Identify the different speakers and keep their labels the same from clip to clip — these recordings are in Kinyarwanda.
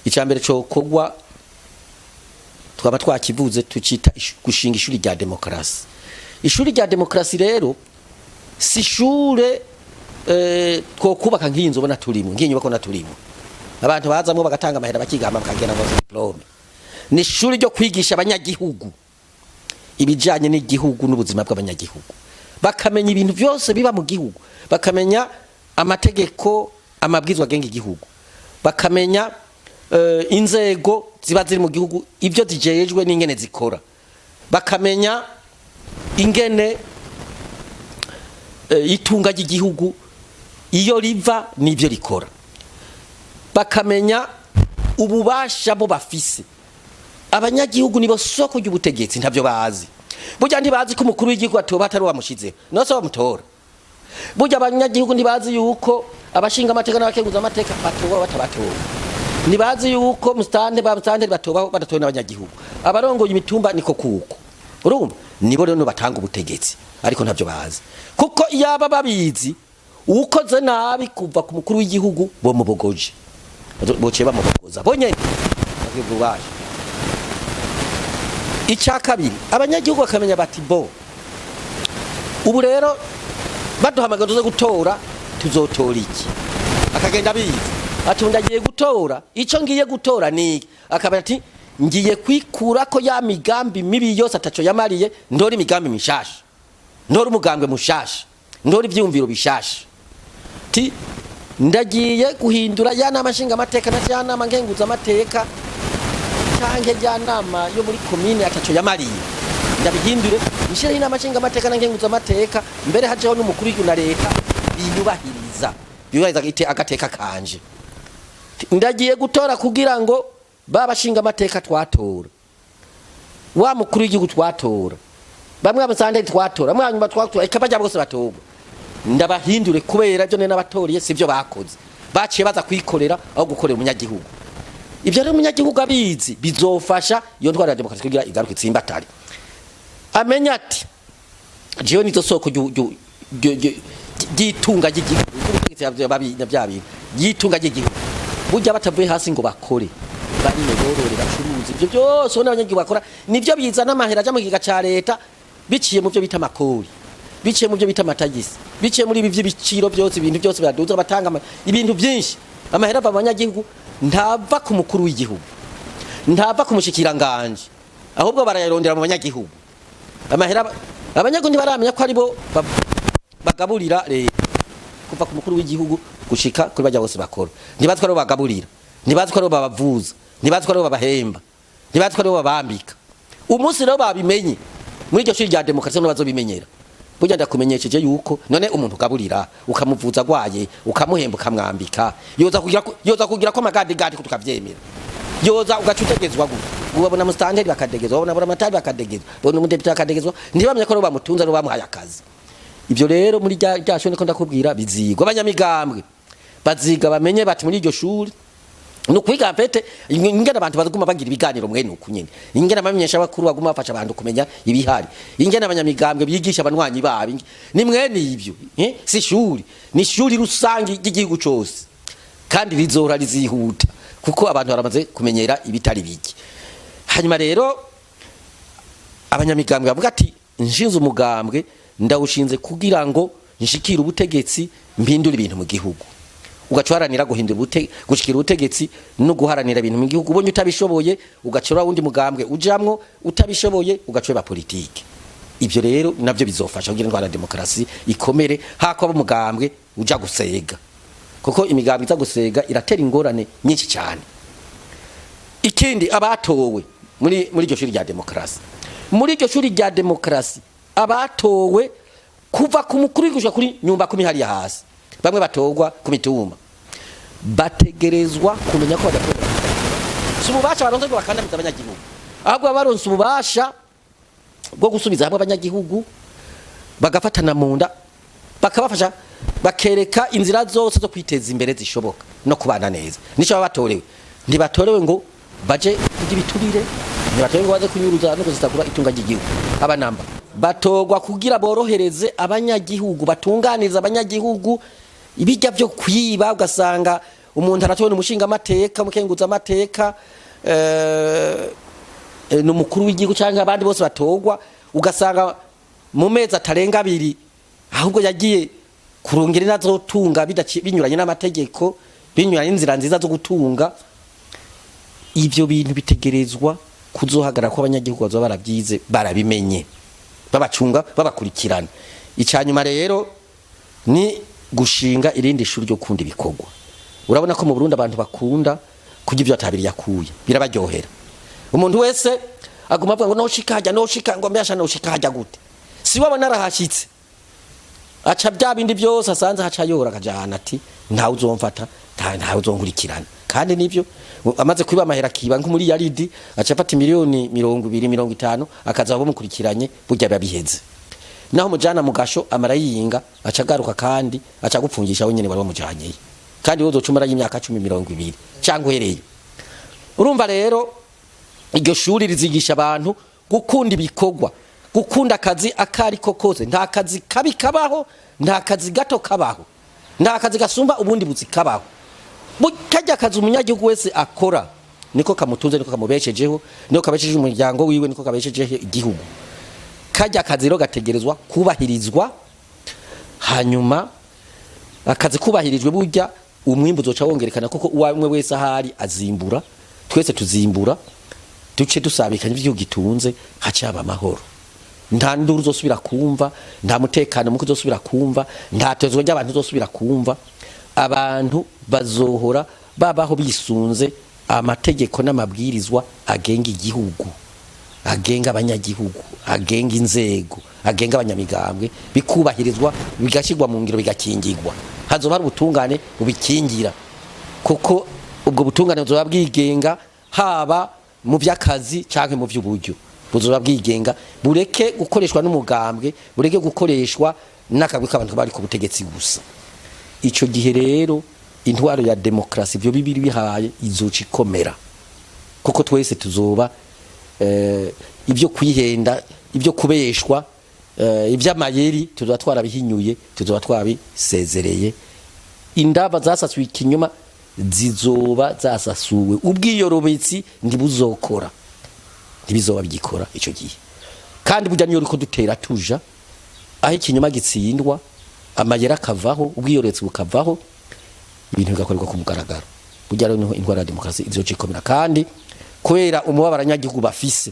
Speaker 1: icambere cyo kogwa twaba twakivuze tucita gushinga ishuri rya demokrasi. Ishuri rya demokrasi rero si shure twokubaka nk'inzu bona turimo nk'inyubako na turimo abantu bazamwe bagatanga amahera bakigama bakagena ngo diplome. Ni ishuri ryo kwigisha abanyagihugu ibijanye n'igihugu n'ubuzima bw'abanyagihugu, bakamenya ibintu byose biba mu gihugu, bakamenya amategeko amabwizwa agenga igihugu, bakamenya inzego ziba ziri mu gihugu ibyo zijejwe n'ingene zikora, bakamenya ingene itunga ry'igihugu iyo riva n'ibyo rikora, bakamenya ububasha bo bafise. Abanyagihugu nibo soko ry'ubutegetsi ntavyo bazi. Burya ntibazi ko umukuru w'igihugu atoba atari wamushize no so bamutora. Burya abanyagihugu ntibazi yuko abashinga amateka n'abakeguza amateka batoba batabatora. Nibazi yuko mustande batoba badatora n'abanyagihugu. Abarongoye imitumba niko kuko. Urumva nibo rero batanga ubutegetsi ariko ntavyo bazi. Kuko iyaba babizi ukoze nabi kuva ku mukuru w'igihugu bo mubogoje. Boce bamubogoza. Bonye bakigubasha. Icyakabiri abanyagihugu bakamenya bati bo ubu rero baduhamagaye tuze gutora tuzotora iki, akagenda bizi atundagiye gutora ico ngiye gutora niki, akaba ati ngiye kwikura ko ya migambi mibi yose ataco yamariye ndori imigambi mishasha, ndori umugambwe mushasha, ndori ivyumviro bishasha, ti ndagiye guhindura ya nama nshinga amateka na ya nama ngenguza amateka canke ya nama yo muri commune ataco yamariye ndabihindure nishira inama nshinga amateka na ngenguza amateka mbere hajeho n'umukuru w'igihugu na leta biyubahiriza ite agateka kanje. Ndagiye gutora kugira ngo babashinga amateka twatora wa mukuru w'igihugu twatora bamwe abasande twatora mwanyuma twatora ikabajya bose batorwa ndabahindure kubera byo ne n'abatoriye sivyo bakoze baciye baza kwikorera aho gukorera umunyagihugu. Ibyo rero umunyagihugu abizi bizofasha iyo ntwara ya demokarasi kugira igaruke itsimbatari. Amenya ati jewe nizo soko gitunga ry'igihugu byabintu gitunga ry'igihugu. Burya batavuye hasi ngo bakore bari neborore bacuruza ibyo byose ubona abanyagihugu bakora nivyo bizana amahera aja mu giga ca leta biciye mu byo bita makori, biciye mu byo bita amatagisi, biciye muri ibi by'ibiciro byose ibintu byose biraduza batanga ibintu byinshi. Amahera abanyagihugu ntava ku mukuru w'igihugu, ntava ku mushikiranganje, ahubwo barayarondera mu banyagihugu. Amahera abanyagihugu ntibaramenya ko aribo bagaburira leta kuva ku mukuru w'igihugu gushika kuri bajya bose bakora. Ntibazi ko aribo bagaburira, ntibazi ko aribo babavuza, ntibazi ko aribo babahemba, ntibazi ko aribo babambika. Umunsi rero babimenye muri iryo shuri rya demokarasi no bazobimenyera. Burya ndakumenyesheje yuko none umuntu ugaburira ukamuvuza gwaye ukamuhemba ukamwambika yoza kugira ko amagandigandi kutukavyemera, yoza ugacutegezwa gute ubona mustanderi bakadegezwa ubona amatari bakadegezwa ubona umudepite bakadegezwa ntibamye ko bamutunza no bamuhaye akazi. Ibyo rero muri ryasho niko ndakubwira bizigwa abanyamigambwe baziga bamenye bati muri iryo shuri no kwiga mpete ingena abantu bazaguma bagira ibiganiro mwene uku nyene ingena bamenyesha bakuru baguma bafasha abantu kumenya ibihari ingena abanyamigambwe bigisha abanwanyi babi ni mwene ivyo si shuri ni shuri rusangi ry'igihugu cyose kandi rizora rizihuta kuko abantu baramaze kumenyera ibitari biki. Hanyuma rero abanyamigambwe bavuga ati nshinze umugambwe ndawushinze kugira ngo nshikire ubutegetsi mpindura ibintu mu gihugu, ugacwaranira guhindura gushikira ubutegetsi no guharanira ibintu mu gihugu. Ubonye utabishoboye ugacora wundi mugambwe ujamwo, utabishoboye ugacora politike. Ibyo rero navyo bizofasha kugira ngo demokarasi ikomere hako abumugambwe uja gusega, kuko imigambwe iza gusega iratera ingorane nyinshi cyane. Ikindi abatowe muri iryo shuri rya demokarasi, muri iryo shuri rya demokarasi abatowe kuva ku mukuru w'igushaka kuri nyumba 10 hari hasi, bamwe batogwa ku mitumba bategerezwa kumenya ko badatora sububasha baronse bakandamiza abanyagihugu, ahubwo baronse ububasha bwo gusubiza hamwe abanyagihugu bagafatana mu nda bakabafasha bakereka inzira zose zo kwiteza imbere zishoboka no kubana neza. Nico babatorewe ntibatorewe ngo baje kugira biturire, ntibatorewe ngo baze kunyuruza no kuzitagura itunga ry'igihugu. Abanamba batogwa kugira borohereze abanyagihugu, batunganiriza abanyagihugu ibijya byo kwiba. Ugasanga umuntu aratubona umushinga amateka, mukenguza amateka, n'umukuru w'igihugu cyangwa abandi bose batogwa, ugasanga mu mezi atarenga 2 ahubwo yagiye kurongera inazo tunga binyuranye n'amategeko, binyuranye n'inzira nziza zo gutunga. Ivyo bintu bitegerezwa kuzohagara ko abanyagihugu bazo barabyize, barabimenye, babacunga, babakurikirana. Icanyuma rero ni gushinga irindi shuri ryo kundi bikogwa. Urabona ko mu Burundi abantu bakunda kujya ivyo atabiri yakuye, birabaryohera. Umuntu wese aguma avuga ngo no shikajya, no shika, ngo mbasha no shikajya gute, si wabona arahashitse, aca bya bindi byose asanze haca yora akajana ati ntawe uzomfata, ntawe uzonkurikirana. Kandi nivyo amaze kwiba amahera kiba nko muri yaridi, aca afata miliyoni 250 akaza bamukurikiranye, burya babiheze. Naho mujana mugasho amara yinga, aca garuka kandi aca gupfungisha wenyene bari bamujanye, kandi wozo cumara y'imyaka 10-20 cyangwa hereye. Urumva rero iryo shuri rizigisha abantu gukunda ibikogwa, gukunda akazi akari ko kose. Nta kazi kabi kabaho, nta kazi gato kabaho, nta kazi gasumba ubundi buzi kabaho. Kajya kazi umunyagihugu wese akora niko kamutunze, niko kamubeshejeho, niko kabesheje umuryango wiwe, niko kabeshejeho igihugu. Kajya kazi rero gategerezwa kubahirizwa, hanyuma akazi kubahirijwe burya umwimbu uzoca wongerekana, kuko uwamwe wese ahari azimbura, twese tuzimbura, duce dusabikanye ivyugi gitunze, hacaba amahoro. Nta nduru uzosubira kumva, nta mutekano muko uzosubira kumva, nta tezwe ry'abantu uzosubira kumva. Abantu bazohora babaho bisunze amategeko n'amabwirizwa agenga igihugu, agenga abanyagihugu, agenga inzego, agenga abanyamigambwe, bikubahirizwa, bigashirwa mu ngiro, bigakingirwa. Hazoba hari ubutungane bubikingira, kuko ubwo butungane buzoba bwigenga, haba mu by'akazi canke mu by'uburyo. Buzoba bwigenga, bureke gukoreshwa n'umugambwe, bureke gukoreshwa n'akagwi k'abantu bari ku butegetsi gusa. Ico gihe rero intwaro ya demokrasi byo bibiri bihaye izoca ikomera, kuko twese tuzoba ibyo kwihenda, ibyo kubeshwa, iby'amayeri tuzoba twarabihinyuye, tuzoba twabisezereye. Indava zasasuye ikinyuma zizoba zasasuwe, ubwiyorobetsi ndibuzokora, ntibizoba bigikora ico gihe. Kandi burya niyo riko dutera tuja aho ikinyuma gitsindwa, amayera akavaho, ubwiyorobetsi bukavaho, ibintu bigakorerwa ku mugaragaro. Burya rero niho intwara ya demokrasi izoca ikomera. Kandi kubera umubabaro abanyagihugu bafise,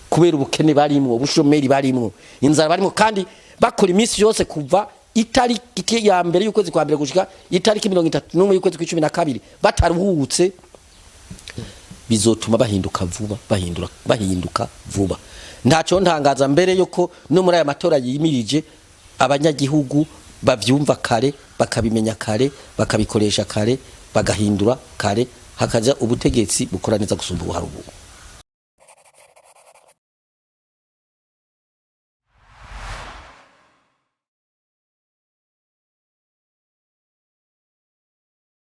Speaker 1: kubera ubukene barimwo, ubushomeri barimwo, inzara barimwo, kandi bakora iminsi yose kuva itariki ya mbere y'ukwezi kwa mbere gushika itariki 31 y'ukwezi kwa 12 bataruhutse, bizotuma bahinduka vuba. Ntaco ntangaza mbere yuko no muri aya matora yimirije abanyagihugu bavyumva kare, bakabimenya kare, bakabikoresha kare, bagahindura kare, hakaja ubutegetsi bukora neza gusumba ubuharubu.